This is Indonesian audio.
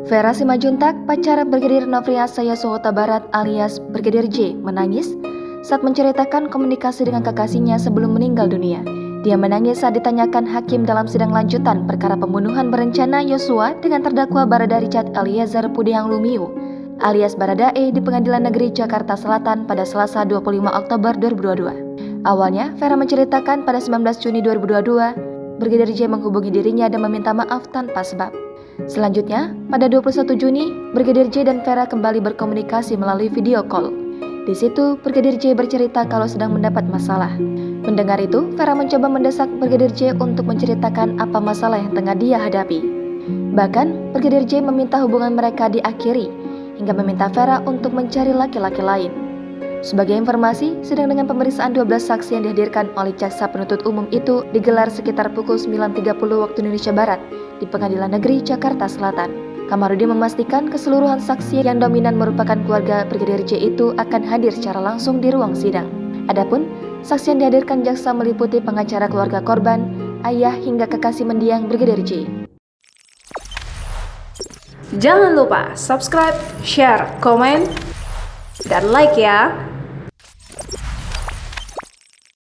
Vera Simajuntak, pacar Brigadir Nofriansah Yosua Huta Barat alias Brigadir J, menangis saat menceritakan komunikasi dengan kekasihnya sebelum meninggal dunia. Dia menangis saat ditanyakan hakim dalam sidang lanjutan perkara pembunuhan berencana Yosua dengan terdakwa Barada Richard Eliezer Pudihang Lumiu alias Baradae di Pengadilan Negeri Jakarta Selatan pada Selasa 25 Oktober 2022. Awalnya, Vera menceritakan pada 19 Juni 2022, Brigadir J menghubungi dirinya dan meminta maaf tanpa sebab. Selanjutnya, pada 21 Juni, Brigadir J dan Vera kembali berkomunikasi melalui video call. Di situ, Brigadir J bercerita kalau sedang mendapat masalah. Mendengar itu, Vera mencoba mendesak Brigadir J untuk menceritakan apa masalah yang tengah dia hadapi. Bahkan, Brigadir J meminta hubungan mereka diakhiri, hingga meminta Vera untuk mencari laki-laki lain. Sebagai informasi, sidang dengan pemeriksaan 12 saksi yang dihadirkan oleh jaksa penuntut umum itu digelar sekitar pukul 9.30 waktu Indonesia Barat di Pengadilan Negeri Jakarta Selatan. Kamarudin memastikan keseluruhan saksi yang dominan merupakan keluarga Brigadir J itu akan hadir secara langsung di ruang sidang. Adapun saksi yang dihadirkan jaksa meliputi pengacara keluarga korban, ayah hingga kekasih mendiang Brigadir J. Jangan lupa subscribe, share, komen, dan like ya.